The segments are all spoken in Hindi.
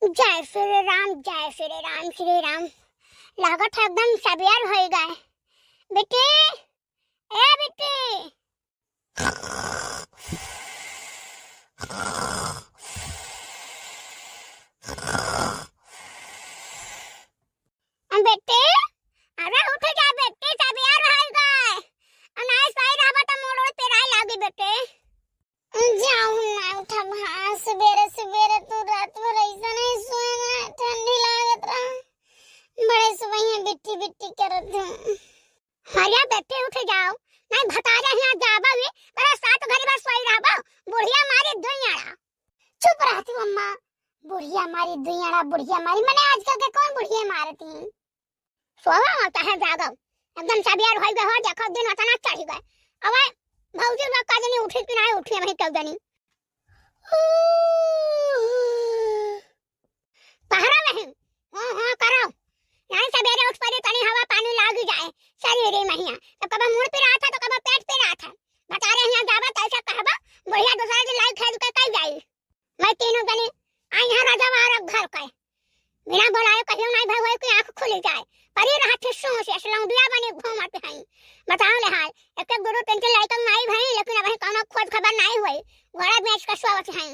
जय श्री राम, जय श्री राम, श्री राम। लागत है एकदम सवेर हो गए। बेटी, ए बेटी, बेटी, अरे उठ जा बेटी, सवेर हो गए। अनाज पाई रहा तो मोड़ पे राय लागी बेटे। जाऊं मैं उठा भा सवेरे सवेरे तो रात भर ऐसा नहीं सोए ना, ठंडी लागत रहा। बड़े सुबह बिट्टी बिट्टी करत हूं। हरिया बेटे उठ जाओ, नहीं भता जा यहां जाबा वे पर सात घड़ी बार सोई रहबा। बुढ़िया मारी दुइयाड़ा। चुप रहती अम्मा। बुढ़िया मारी दुइयाड़ा, बुढ़िया मारी मैंने आजकल के कौन बुढ़िया मारती। सोवा होता है जागो, एकदम सवेर हो गए हो, देखो दिन अचानक चढ़ गए। अब भौजी लोग का जनी उठी कि नहीं उठी वही कब जनी पहरा नहीं। हां करो, यहां सवेरे उठ पड़े तनी हवा पानी लाग जाए शरीर में हिया। तो कब मुंह पे रहा था तो कब पेट पे रहा था। बता रहे यहां जाबा तो ऐसा कहबा बढ़िया दूसरा दिन लाई खेल के कई जाई। मैं तीनों जनी आई यहां राजा वाला घर के बिना बुलाए कहियो नहीं भाई की आंख खुल जाए। परी रहा थे सो से लौंडिया बने घूमते हैं। बताओ ले हाल एक गुरु तीन के लायक माई भाई, लेकिन अभी कोनो खोज खबर नहीं हुई। घोड़ा बेच का सोवत है।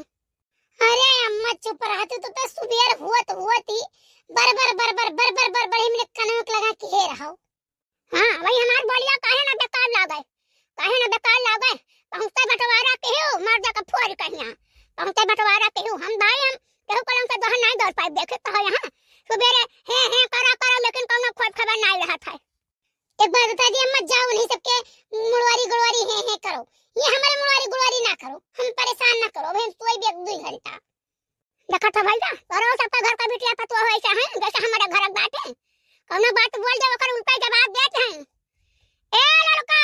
अरे अम्मा चुप रहती तो सुबेर हुआती बर मेरे कनक लगा के हे रहो। हां वही हमार बोलिया काहे ना बेकार लागे पहुंचते बटवारा केहू मर्द का फोर कहिया पहुंचते बटवारा केहू हम भाई हम केहू कलम से दहन नहीं दौड़ पाए। देखे तो यहां सुबेरे हे करा लेकिन कोनो खोज खबर नहीं रहा था। एक बार बता दिए मत जाओ, नहीं सबके मुड़वारी गुड़वारी हे करो। ये हमारे मुड़वारी गुड़वारी ना करो, हम परेशान ना करो। हम सोई भी 2 घंटा देखा था भाई जा और सबका घर का बिटिया पतवा हो ऐसा है जैसे हमारे घर बाटे। कोनो बात बोल दे ओकर उल्टा जवाब देते हैं। ए लड़का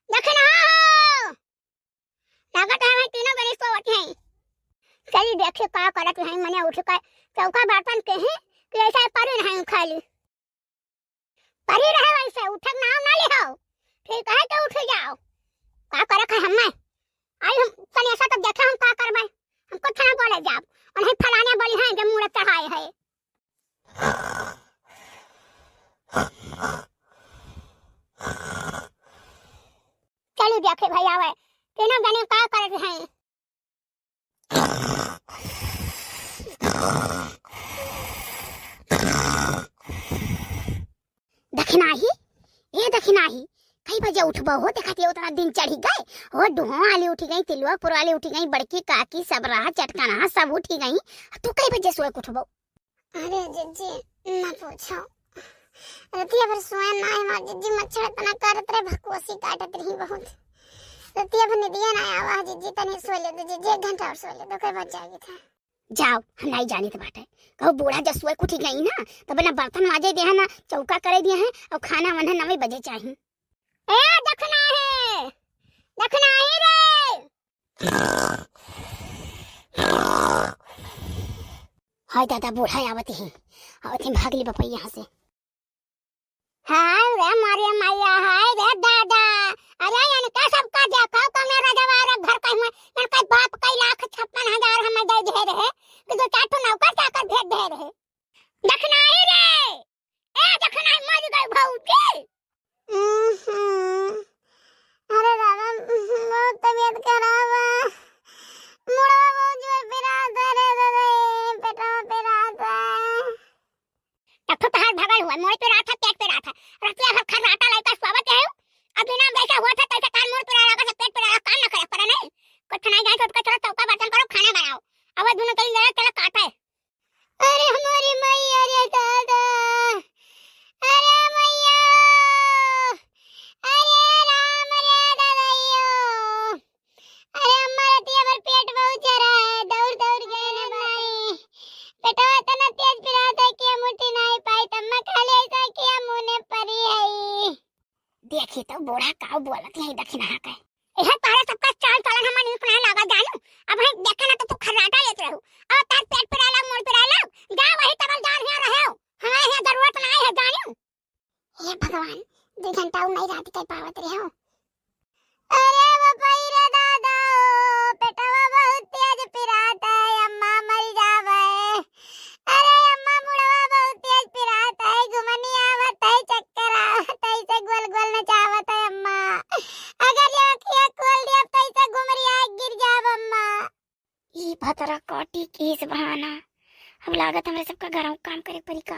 देखना हो लागत है तीनों गणेश को होते हैं। चलिए देखे का करत है। मने उठ कर चौका बर्तन के हैं कि ऐसा परी नहीं खाली परी रहे वैसे उठक नाव ना ले हो। ठीक है तो उठ जाओ। का करक है हमें आई हम तने ऐसा तक देखे हम का करबै। हमको थाना बोले जाब और नहीं फलाने बोली हैं जो मुंह चढ़ाए है। चलिए देखे भाई आवे तीनों गने का करत हैं। दखनाही कई बजे उठबो हो देखते उतना दिन चढ़ी गए हो। डुहो वाली उठी गई, तिलुआ पुर वाली उठी गई, बड़की काकी सब रहा चटकाना सब उठी गई। तू कई बजे सोए उठबो। अरे जीजी ना पूछो, रतिया भर सोए ना है। मां जीजी मच्छर तना करत रे भकोसी काटत रही बहुत। रतिया भर निदिया ना आवा जीजी तने सो ले दो जीजी 1 घंटा और सो ले दो कई बज जाएगी था। जाओ हम नहीं जानी तो बात है। कहो बूढ़ा जब सोए उठी गई ना तो बिना बर्तन माजे दे है ना चौका करे दिए हैं और खाना वाना 9 बजे चाहिए। ए देखना है रे। हाय दादा बूढ़ा आवती है भाग ली बपैया यहाँ से। हाय रे मारिया मैया, हाय रे दादा। अरे यानी का सब का देखो को मेरा जवार घर का हुआ यानी का बाप का 1,56,000 हमें दे दे रहे कि 2-4 नौकर जाकर भेज दे रहे। देखना है रे। ए देखना मर गई भौजी। अरे दादा बहुत तबीयत खराब है। मुड़ा बहुत जोर पिरा रे दादा पेटा पिरा था। तब तो हाथ भगल हुआ मोड़ पे रहा था पेट पे रहा था। रतिया भर खर्राटा लाइका स्वागत है। अब बिना वैसा हुआ था तैसे कान मुड़ पे रहा का पेट पे रहा काम ना करे पर नहीं कुछ नहीं जाए तो चलो चौका बर्तन करो खाना बनाओ। अब दोनों कहीं लड़ा चला काटा है। अरे हमारी मैया रे दादा, अरे मैया, अरे राम रे दादाइयो। अरे अम्मा रतिया भर पेट बहुत चरा है, दौड़ दौड़ के ने भाई पेटवा इतना तेज पिरा था कि मुट्ठी नहीं पाई तब मैं खाली ऐसा किया मुंह ने परी आई। देखी तो बूढ़ा काऊ बोलत है दक्षिणा का यह तारे सबका चाल चलन हम नहीं अपना लगा जानू। अब है देखे ना तो तू खर्राटा लेत रहू और तार पेट पे आला मोड़ पे आला जा वही तबलदार है रहे हो। हमें यह जरूरत नहीं है जानू। हे भगवान 2 घंटा नहीं रात के पावत रहे हो। अरे बपई रे दादा पेटवा बहुत तेज पिराता है अम्मा मर जावे। कोटी केस बहाना। अब लागत हमरे सबका घरों काम करे परी का।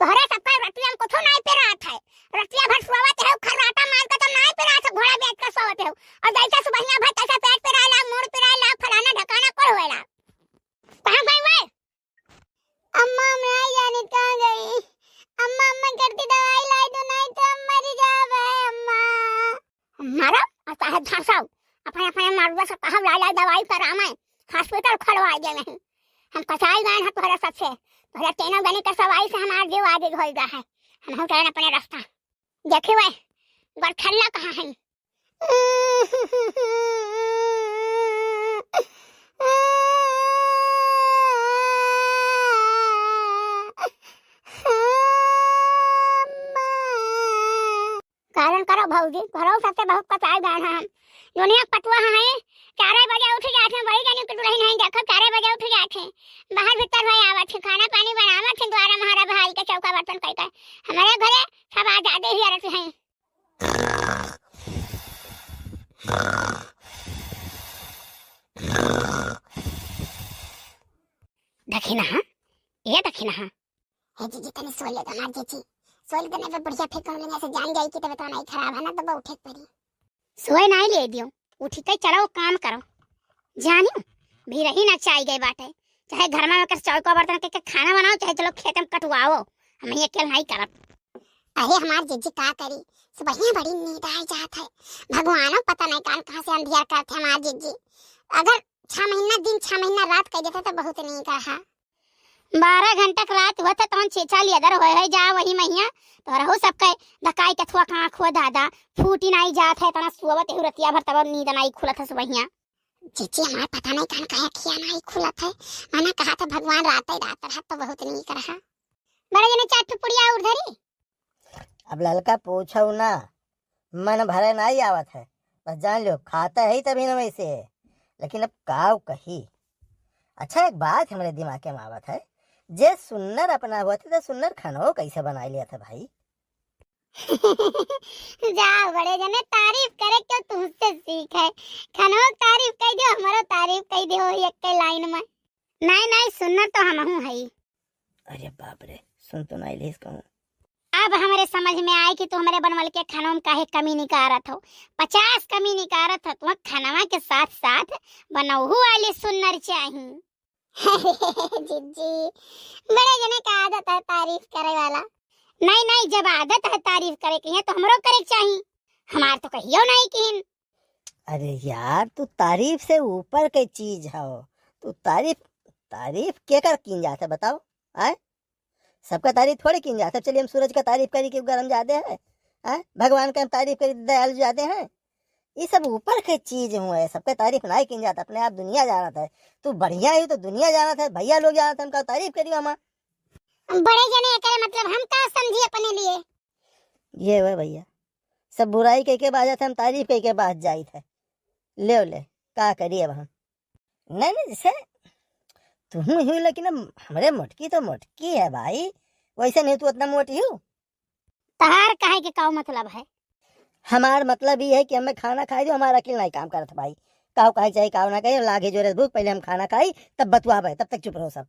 तोहरे सबका रतिया में कुछो नहीं पे रात है। रतिया भर सोवत है, खर्राटा मार के तो नहीं पे रात, घोड़ा बेच के सोवत है। और जैसा सुबहिया भर तैसा पेट पे रहला, मोड़ पे रहला, फलाना ढकाना कोई होएला। कहां गई वे? अम्मा मैं जाने कहां गई। अम्मा अम्मा करती दवाई लाई दो, नहीं तो हम मर जावे अम्मा। मारो और चाहे धासाओ, अपने अपने मारुआ से कहा ला दवाई करावे, हॉस्पिटल खड़वा दे नहीं। हम कसाई गए हैं तोहरा सबसे, तोहरा तेना गने का सवाई से हमार जीव आगे हो गया है। हम चले अपने रास्ता। देखे वे गरखल्ला कहाँ है? कारण करो भौजी, घरों सबसे बहुत कसाई गए हैं हम। दुनिया पटुआ है, 4 बजे उठ जाते हैं, वही जाने कुछ नहीं देखो, 4 बजे उठ जाते हैं, बाहर भीतर भाई आवत है, खाना पानी बनावत है, द्वारा महारा भाई के चौका बर्तन कई हमारे घरे सब आजादे ही रहते हैं। दखिना ये दखिना हे जीजी तने सोल ले दो ना जीजी, सोल देने पे बढ़िया फेंक लेने से जान जाई कि तबे तो नहीं खराब है ना, तो उठे पड़ी सोए नहीं ले दियो, उठी के चलो काम करो। जानियो भी रही ना चाय गए बाटे, चाहे घर में कर चौका बर्तन के खाना बनाओ, चाहे चलो खेत में कटवाओ, हम ये अकेले नहीं करब। अरे हमार जीजी का करी, सुबह बड़ी नींद आ जात है, भगवानो पता नहीं कान कहां से अंधियार करते हमार जीजी। अगर 6 महीना दिन 6 महीना रात कह देता तो बहुत नहीं कहा। 12 घंटा रात हुआ था तो हम 6 अदर होए जा वही मैया तो रहू सबके धकाई के थुआ कहां खो दादा फूटी नहीं जात है, तना सुवत है रतिया भर तब नींद नहीं खुलत है सुबहिया। जीजी हमार पता नहीं कान कहा किया नहीं खुलत है, मैंने कहा था भगवान रात ही रात रहा तो बहुत नहीं कहा। बड़े जने चाट पुड़िया उधरी अब ललका पूछो ना, मन भरे नहीं आवत है, बस जान लो खाता है तभी न वैसे, लेकिन अब काव कही। अच्छा एक बात हमारे दिमाग में आवत है, जे सुन्नर अपना हुआ थे तो सुन्नर खानो कैसे बना लिया था भाई? जा बड़े जने तारीफ करे क्यों तुमसे सीख है, खानो तारीफ कह दियो, हमारो तारीफ कह दियो एक के लाइन में। नहीं नहीं सुन्नर तो हम हूं है। अरे बाप रे, सुन तो नहीं लीस कहूं। अब हमारे समझ में आए कि तू हमारे बनवल के खानों में काहे कमी निकारत हो, 50 कमी निकारत हो, तुम खानवा के साथ साथ बनौहू वाली सुन्नर चाहिए। जीजी बड़े जने का आदत है तारीफ करे वाला। नहीं नहीं जब आदत है तारीफ करे की है तो हमरो करे चाहिए, हमार तो कहियो नहीं किन। अरे यार तू तारीफ से ऊपर के चीज हो, तू तारीफ के कर किन जाता बताओ? आए सबका तारीफ थोड़ी किन जाता। चलिए हम सूरज का तारीफ करी कि गर्म ज्यादा है, भगवान का हम तारीफ करी दयालु ज्यादा हैं, ये सब ऊपर के चीज हुए, सबका तारीफ नहीं किन जाता। अपने आप दुनिया जाना था, तू बढ़िया ही तो दुनिया जाना था, भैया लोग जाना था, उनका तारीफ करियो हम। बड़े जने करे मतलब हम का समझिए अपने लिए? ये वे भैया सब बुराई कह के बाजा था, हम तारीफ कह के बाज जाई थे। ले का करिए अब हम? नहीं जैसे तुम ही, लेकिन हमारे मोटकी तो मोटकी है भाई, वैसे नहीं तू उतना मोटी हो। तहार काहे के का मतलब है? हमार मतलब ये है कि हमें खाना खाई दो, हमारा अकेले नहीं काम करता भाई। काव कहे चाहिए काव ना कहे, लागे जोरे भूख, पहले हम खाना खाई तब बतुआ भाई, तब तक चुप रहो सब।